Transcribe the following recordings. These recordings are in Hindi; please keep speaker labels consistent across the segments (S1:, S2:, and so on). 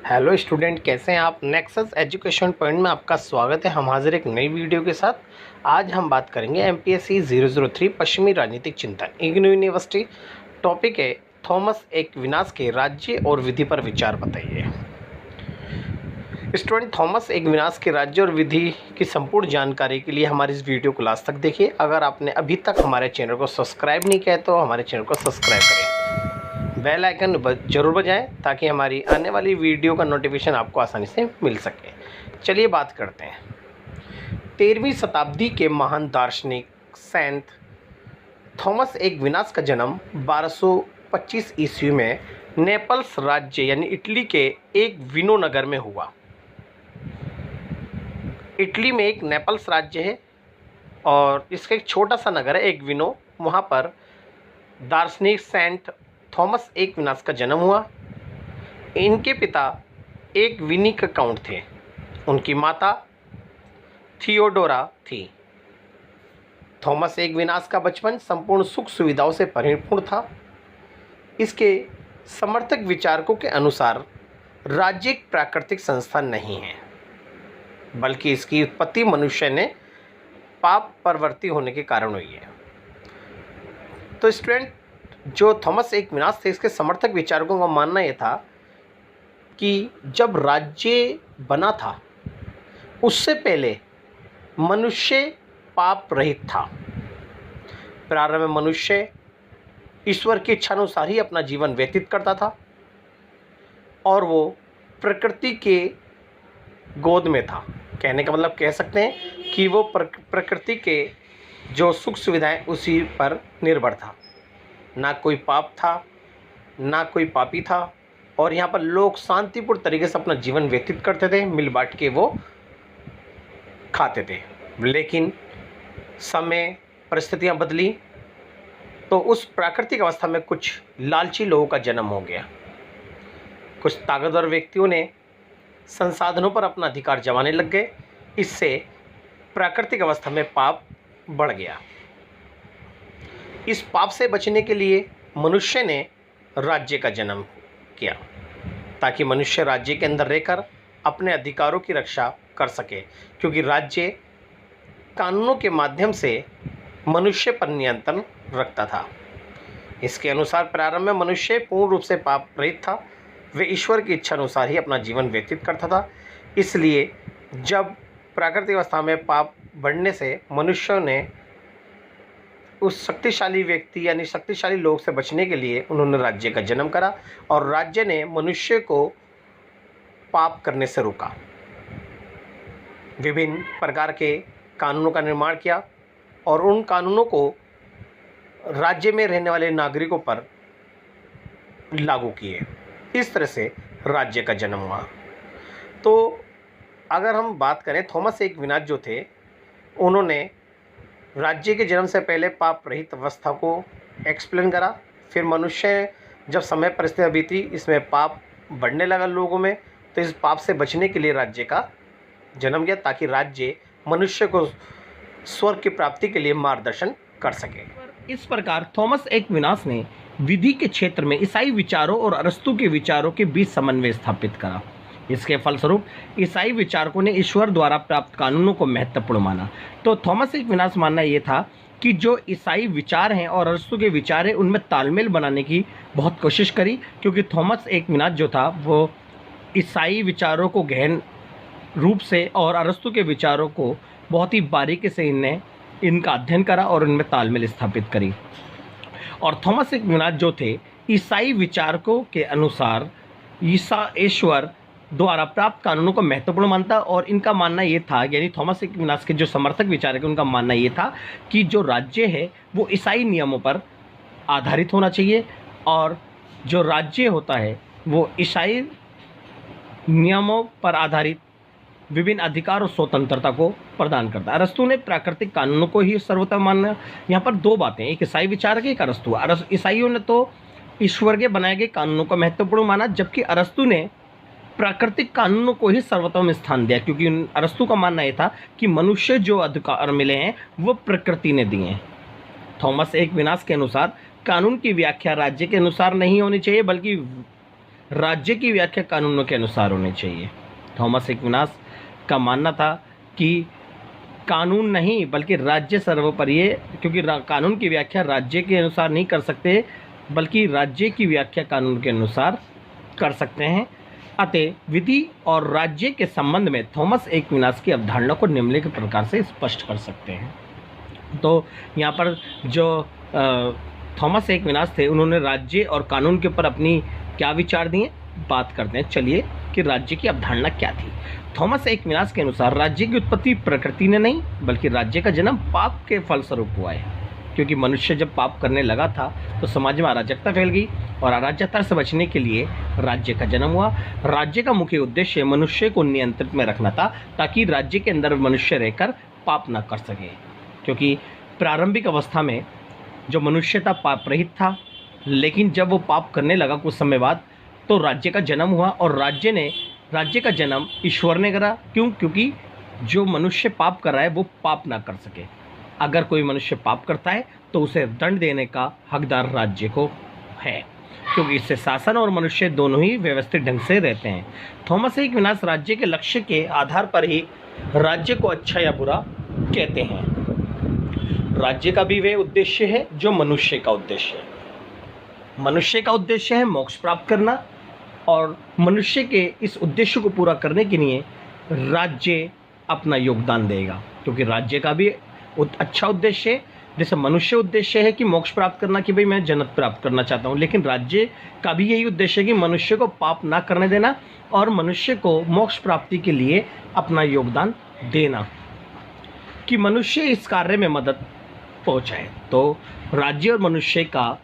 S1: हेलो स्टूडेंट, कैसे हैं आप। नेक्सस एजुकेशन पॉइंट में आपका स्वागत है। हम हाजिर एक नई वीडियो के साथ। आज हम बात करेंगे एमपीएससी 003 पश्चिमी राजनीतिक चिंतन इग्नू यूनिवर्सिटी। टॉपिक है थॉमस एक्विनास के राज्य और विधि पर विचार बताइए। स्टूडेंट, थॉमस एक्विनास के राज्य और विधि की संपूर्ण जानकारी के लिए हमारी इस वीडियो को लास्ट तक देखिए। अगर आपने अभी तक हमारे चैनल को सब्सक्राइब नहीं किया तो हमारे चैनल को सब्सक्राइब करें, बेल आइकन जरूर बजाएं ताकि हमारी आने वाली वीडियो का नोटिफिकेशन आपको आसानी से मिल सके। चलिए बात करते हैं। 13वीं शताब्दी के महान दार्शनिक सेंट थॉमस एक्विनास का जन्म 1225 ईस्वी में नेपल्स राज्य यानी इटली के एक विनो नगर में हुआ। इटली में एक नेपल्स राज्य है और इसका एक छोटा सा नगर है एक विनो। वहाँ पर दार्शनिक सेंट थॉमस एक्विनास का जन्म हुआ। इनके पिता एक विनिक काउंट थे, उनकी माता थियोडोरा थी। थॉमस एक्विनास का बचपन संपूर्ण सुख सुविधाओं से परिपूर्ण था। इसके समर्थक विचारकों के अनुसार राज्य एक प्राकृतिक संस्था नहीं है, बल्कि इसकी उत्पत्ति मनुष्य ने पाप प्रवृत्ति होने के कारण हुई है। तो स्टूडेंट, जो थॉमस एक्विनास थे, इसके समर्थक विचारकों का मानना यह था कि जब राज्य बना था उससे पहले मनुष्य पाप रहित था। प्रारंभ में मनुष्य ईश्वर की इच्छानुसार ही अपना जीवन व्यतीत करता था और वो प्रकृति के गोद में था। कहने का मतलब कह सकते हैं कि वो प्रकृति के जो सुख सुविधाएं उसी पर निर्भर था। ना कोई पाप था, ना कोई पापी था और यहाँ पर लोग शांतिपूर्ण तरीके से अपना जीवन व्यतीत करते थे, मिल बांट के वो खाते थे। लेकिन समय परिस्थितियाँ बदली तो उस प्राकृतिक अवस्था में कुछ लालची लोगों का जन्म हो गया। कुछ ताकतवर व्यक्तियों ने संसाधनों पर अपना अधिकार जमाने लग गए। इससे प्राकृतिक अवस्था में पाप बढ़ गया। इस पाप से बचने के लिए मनुष्य ने राज्य का जन्म किया ताकि मनुष्य राज्य के अंदर रहकर अपने अधिकारों की रक्षा कर सके, क्योंकि राज्य कानूनों के माध्यम से मनुष्य पर नियंत्रण रखता था। इसके अनुसार प्रारंभ में मनुष्य पूर्ण रूप से पाप रहित था। वे ईश्वर की इच्छा अनुसार ही अपना जीवन व्यतीत करता था। इसलिए जब प्राकृतिक अवस्था में पाप बढ़ने से मनुष्यों ने उस शक्तिशाली व्यक्ति यानी शक्तिशाली लोग से बचने के लिए उन्होंने राज्य का जन्म करा और राज्य ने मनुष्य को पाप करने से रोका। विभिन्न प्रकार के कानूनों का निर्माण किया और उन कानूनों को राज्य में रहने वाले नागरिकों पर लागू किए। इस तरह से राज्य का जन्म हुआ। तो अगर हम बात करें, थॉमस एक्विनास जो थे, उन्होंने राज्य के जन्म से पहले पाप रहित अवस्था को एक्सप्लेन करा। फिर मनुष्य जब समय परिस्थिति बीती, इसमें पाप बढ़ने लगा लोगों में, तो इस पाप से बचने के लिए राज्य का जन्म किया ताकि राज्य मनुष्य को स्वर्ग की प्राप्ति के लिए मार्गदर्शन कर सके।
S2: इस प्रकार थॉमस एक्विनास ने विधि के क्षेत्र में ईसाई विचारों और अरस्तु के विचारों के बीच समन्वय स्थापित करा। इसके फलस्वरूप ईसाई विचारकों ने ईश्वर द्वारा प्राप्त कानूनों को महत्वपूर्ण माना। तो थॉमस एक्विनास मानना ये था कि जो ईसाई विचार हैं और अरस्तु के विचार हैं उनमें तालमेल बनाने की बहुत कोशिश करी, क्योंकि थॉमस एक्विनास जो था वो ईसाई विचारों को गहन रूप से और अरस्तु के विचारों को बहुत ही बारीकी से इनका अध्ययन करा और उनमें तालमेल स्थापित करी। और थॉमस एक्विनास जो थे, ईसाई विचारकों के अनुसार ईश्वर द्वारा प्राप्त कानूनों को महत्वपूर्ण मानता और इनका मानना ये था, यानी थॉमस एक्विनास के जो समर्थक विचारक उनका मानना ये था कि जो राज्य है वो ईसाई नियमों पर आधारित होना चाहिए और जो राज्य होता है वो ईसाई नियमों पर आधारित विभिन्न अधिकार और स्वतंत्रता को प्रदान करता है। अरस्तु ने प्राकृतिक कानूनों को ही सर्वोत्तम माना। यहाँ पर दो बातें, एक ईसाई विचारक, एक अरस्तु। ईसाइयों ने तो ईश्वर के बनाए गए कानूनों को महत्वपूर्ण माना, जबकि अरस्तु ने प्राकृतिक कानूनों को ही सर्वोत्तम स्थान दिया, क्योंकि अरस्तु का मानना यह था कि मनुष्य जो अधिकार मिले हैं वो प्रकृति ने दिए हैं। थॉमस एक्विनास के अनुसार कानून की व्याख्या राज्य के अनुसार नहीं होनी चाहिए, बल्कि राज्य की व्याख्या कानूनों के अनुसार होनी चाहिए। थॉमस एक्विनास का मानना था कि कानून नहीं बल्कि राज्य सर्वोपरि है, क्योंकि कानून की व्याख्या राज्य के अनुसार नहीं कर सकते बल्कि राज्य की व्याख्या कानून के अनुसार कर सकते हैं। अतः विधि और राज्य के संबंध में थॉमस एक्विनास की अवधारणा को निम्नलिखित प्रकार से स्पष्ट कर सकते हैं। तो यहाँ पर जो थॉमस एक्विनास थे उन्होंने राज्य और कानून के ऊपर अपनी क्या विचार दिए, बात करते हैं चलिए कि राज्य की अवधारणा क्या थी। थॉमस एक्विनास के अनुसार राज्य की उत्पत्ति प्रकृति ने नहीं बल्कि राज्य का जन्म पाप के फलस्वरूप हुआ है, क्योंकि मनुष्य जब पाप करने लगा था तो समाज में अराजकता फैल गई और अराजकता से बचने के लिए राज्य का जन्म हुआ। राज्य का मुख्य उद्देश्य मनुष्य को नियंत्रित में रखना था ताकि राज्य के अंदर मनुष्य रहकर पाप न कर सके, क्योंकि प्रारंभिक अवस्था में जो मनुष्य था पाप रहित था, लेकिन जब वो पाप करने लगा कुछ समय बाद तो राज्य का जन्म हुआ और राज्य का जन्म ईश्वर ने करा। क्यों? क्योंकि जो मनुष्य पाप कर रहा है वो पाप ना कर सके। अगर कोई मनुष्य पाप करता है तो उसे दंड देने का हकदार राज्य को है, क्योंकि इससे शासन और मनुष्य दोनों ही व्यवस्थित ढंग से रहते हैं। थॉमस एक्विनास राज्य के लक्ष्य के आधार पर ही राज्य को अच्छा या बुरा कहते हैं। राज्य का भी वह उद्देश्य है जो मनुष्य का उद्देश्य है। मनुष्य का उद्देश्य है मोक्ष प्राप्त करना और मनुष्य के इस उद्देश्य को पूरा करने के लिए राज्य अपना योगदान देगा, क्योंकि राज्य का भी अच्छा उद्देश्य है। जैसे मनुष्य उद्देश्य है कि मोक्ष प्राप्त करना, कि भाई मैं जन्नत प्राप्त करना चाहता हूँ, लेकिन राज्य का भी यही उद्देश्य है कि मनुष्य को पाप ना करने देना और मनुष्य को मोक्ष प्राप्ति के लिए अपना योगदान देना, कि मनुष्य इस कार्य में मदद पहुँचाए। तो राज्य और मनुष्य का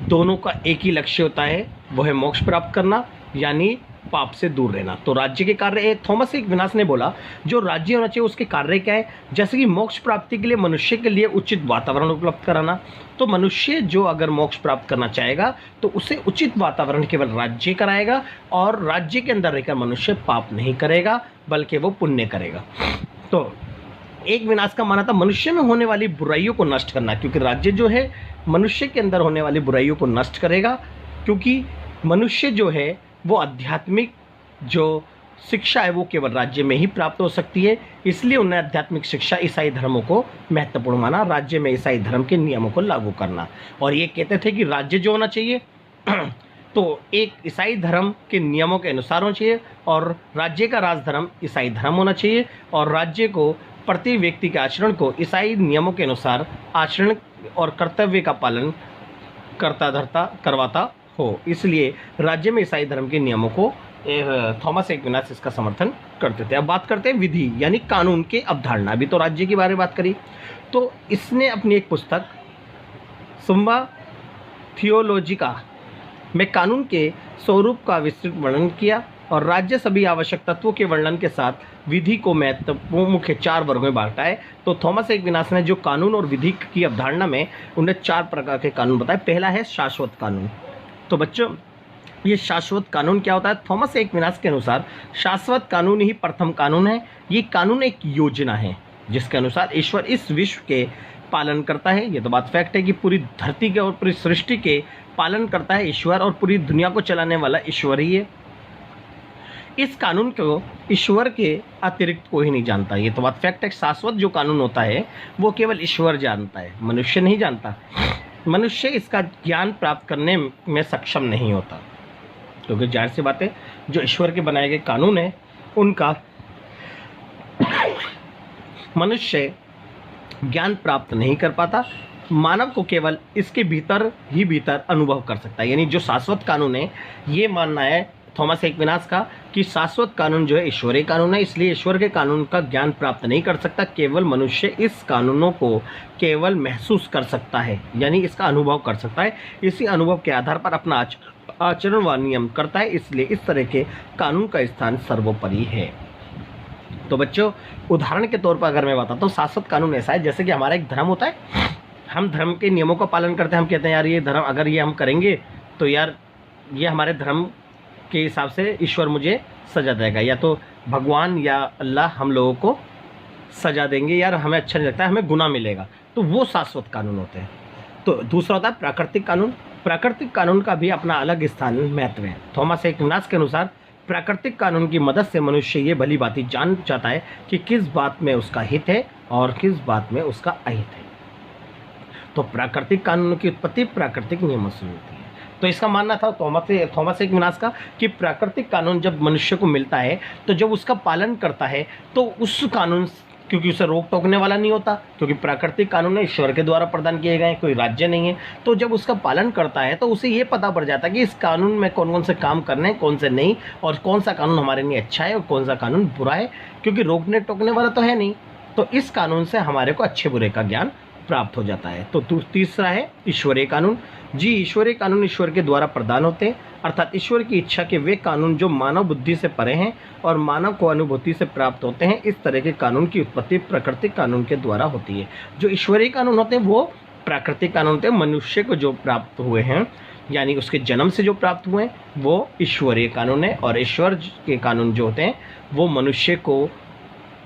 S2: दोनों का एक ही लक्ष्य होता है, वो है मोक्ष प्राप्त करना यानी पाप से दूर रहना। तो राज्य के कार्य थॉमस एक्विनास ने बोला जो राज्य होना चाहिए उसके कार्य क्या है, जैसे कि मोक्ष प्राप्ति के लिए मनुष्य के लिए उचित वातावरण उपलब्ध कराना। तो मनुष्य जो अगर मोक्ष प्राप्त करना चाहेगा तो उसे उचित वातावरण केवल राज्य कराएगा और राज्य के अंदर रहकर मनुष्य पाप नहीं करेगा बल्कि वो पुण्य करेगा। तो एक्विनास का मानना था मनुष्य में होने वाली बुराइयों को नष्ट करना, क्योंकि राज्य जो है मनुष्य के अंदर होने वाली बुराइयों को नष्ट करेगा, क्योंकि मनुष्य जो है वो आध्यात्मिक जो शिक्षा है वो केवल राज्य में ही प्राप्त हो सकती है। इसलिए उन्हें आध्यात्मिक शिक्षा ईसाई धर्मों को महत्वपूर्ण माना, राज्य में ईसाई धर्म के नियमों को लागू करना। और ये कहते थे कि राज्य जो होना चाहिए तो एक ईसाई धर्म के नियमों के अनुसार होना चाहिए और राज्य का राजधर्म ईसाई धर्म होना चाहिए और राज्य को प्रति व्यक्ति के आचरण को ईसाई नियमों के अनुसार आचरण और कर्तव्य का पालन करवाता हो। इसलिए राज्य में ईसाई धर्म के नियमों को थॉमस एक्विनास इसका समर्थन करते थे। अब बात करते हैं विधि यानी कानून के अवधारणा। अभी तो राज्य के बारे में बात करी, तो इसने अपनी एक पुस्तक सुम्मा थियोलॉजिका में कानून के स्वरूप का विस्तृत वर्णन किया और राज्य सभी आवश्यक तत्वों के वर्णन के साथ विधि को महत्वपूर्ण मुख्य 4 वर्गों में बांटा है। तो थॉमस एक्विनास ने जो कानून और विधि की अवधारणा में उन्हें 4 प्रकार के कानून बताए। पहला है शाश्वत कानून। तो बच्चों ये शाश्वत कानून क्या होता है? थॉमस एक्विनास के अनुसार शाश्वत कानून ही प्रथम कानून है। ये कानून एक योजना है जिसके अनुसार ईश्वर इस विश्व के पालन करता है। ये तो बात फैक्ट है कि पूरी धरती के और पूरी सृष्टि के पालन करता है ईश्वर और पूरी दुनिया को चलाने वाला ईश्वर ही है। इस कानून को ईश्वर के अतिरिक्त कोई नहीं जानता। ये तो बात फैक्ट है। शाश्वत जो कानून होता है वो केवल ईश्वर जानता है, मनुष्य नहीं जानता। मनुष्य इसका ज्ञान प्राप्त करने में सक्षम नहीं होता, क्योंकि जाहिर सी बात है जो ईश्वर के बनाए गए कानून है उनका मनुष्य ज्ञान प्राप्त नहीं कर पाता। मानव को केवल इसके भीतर ही भीतर अनुभव कर सकता है। यानी जो शाश्वत कानून है ये मानना है थॉमस एक्विनास का कि शाश्वत कानून जो है ईश्वरीय कानून है, इसलिए ईश्वर के कानून का ज्ञान प्राप्त नहीं कर सकता। केवल मनुष्य इस कानूनों को केवल महसूस कर सकता है, यानी इसका अनुभव कर सकता है। इसी अनुभव के आधार पर अपना आचरण व नियम करता है। इसलिए इस तरह के कानून का स्थान सर्वोपरि है। तो बच्चों उदाहरण के तौर पर अगर मैं बताता हूँ, शाश्वत कानून ऐसा है जैसे कि हमारा एक धर्म होता है, हम धर्म के नियमों का पालन करते हैं। हम कहते हैं यार ये धर्म अगर ये हम करेंगे तो यार ये हमारे धर्म के हिसाब से ईश्वर मुझे सजा देगा, या तो भगवान या अल्लाह हम लोगों को सजा देंगे, यार हमें अच्छा नहीं लगता है, हमें गुनाह मिलेगा। तो वो शाश्वत कानून होते हैं। तो दूसरा होता है प्राकृतिक कानून। प्राकृतिक कानून का भी अपना अलग स्थान महत्व है। थॉमस एक्विनास के अनुसार प्राकृतिक कानून की मदद से मनुष्य ये भली भांति जान जाता है कि किस बात में उसका हित है और किस बात में उसका अहित है। तो प्राकृतिक कानून की उत्पत्ति प्राकृतिक नियमों से होती है। तो इसका मानना था थॉमस एक्विनास का कि प्राकृतिक कानून जब मनुष्य को मिलता है तो जब उसका पालन करता है तो उस कानून, क्योंकि उसे रोक टोकने वाला नहीं होता, क्योंकि प्राकृतिक कानून ईश्वर के द्वारा प्रदान किए गए हैं, कोई राज्य नहीं है, तो जब उसका पालन करता है तो उसे ये पता पड़ जाता है कि इस कानून में कौन कौन से काम करने हैं, कौन से नहीं, और कौन सा कानून हमारे लिए अच्छा है और कौन सा कानून बुरा है, क्योंकि रोकने टोकने वाला तो है नहीं। तो इस कानून से हमारे को अच्छे बुरे का ज्ञान प्राप्त हो जाता है। तो तीसरा है ईश्वरीय कानून। जी, ईश्वरीय कानून ईश्वर के द्वारा प्रदान होते हैं, अर्थात ईश्वर की इच्छा के वे कानून जो मानव बुद्धि से परे हैं और मानव को अनुभूति से प्राप्त होते हैं। इस तरह के कानून की उत्पत्ति प्राकृतिक कानून के द्वारा होती है। जो ईश्वरीय कानून होते हैं वो प्राकृतिक कानून होते हैं, मनुष्य को जो प्राप्त हुए हैं, यानी उसके जन्म से जो प्राप्त हुए हैं वो ईश्वरीय कानून है। और ईश्वर के कानून जो होते हैं वो मनुष्य को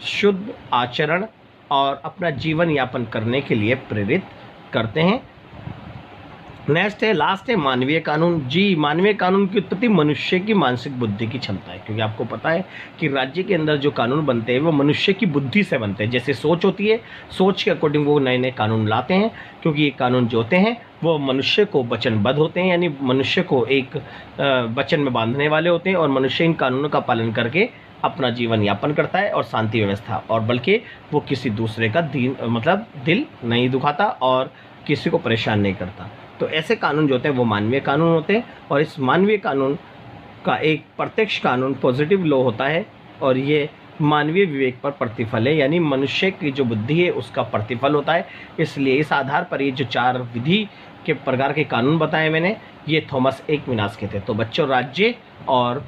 S2: शुद्ध आचरण और अपना जीवन यापन करने के लिए प्रेरित करते हैं। नेक्स्ट है, लास्ट है मानवीय कानून। जी, मानवीय कानून की उत्पत्ति मनुष्य की मानसिक बुद्धि की क्षमता है, क्योंकि आपको पता है कि राज्य के अंदर जो कानून बनते हैं वो मनुष्य की बुद्धि से बनते हैं। जैसे सोच होती है, सोच के अकॉर्डिंग वो नए नए कानून लाते हैं, क्योंकि ये कानून जो होते हैं वो मनुष्य को वचनबद्ध होते हैं, यानी मनुष्य को एक वचन में बांधने वाले होते हैं, और मनुष्य इन कानूनों का पालन करके अपना जीवन यापन करता है और शांति व्यवस्था, और बल्कि वो किसी दूसरे का दिल नहीं दुखाता और किसी को परेशान नहीं करता। तो ऐसे कानून जो होते हैं वो मानवीय कानून होते हैं। और इस मानवीय कानून का एक प्रत्यक्ष कानून पॉजिटिव लॉ होता है, और ये मानवीय विवेक पर प्रतिफल है, यानी मनुष्य की जो बुद्धि है उसका प्रतिफल होता है। इसलिए इस आधार पर ये जो 4 विधि के प्रकार के कानून बताए मैंने, ये थॉमस एक्विनास के थे। तो बच्चों, राज्य और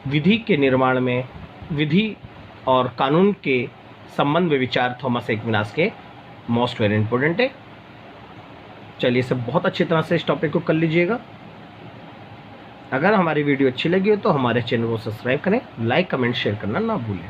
S2: विधि के निर्माण में विधि और कानून के संबंध में विचार थॉमस एक्विनास के मोस्ट वेरी इंपॉर्टेंट है। चलिए, सब बहुत अच्छी तरह से इस टॉपिक को कर लीजिएगा। अगर हमारी वीडियो अच्छी लगी हो तो हमारे चैनल को सब्सक्राइब करें, लाइक कमेंट शेयर करना ना भूलें।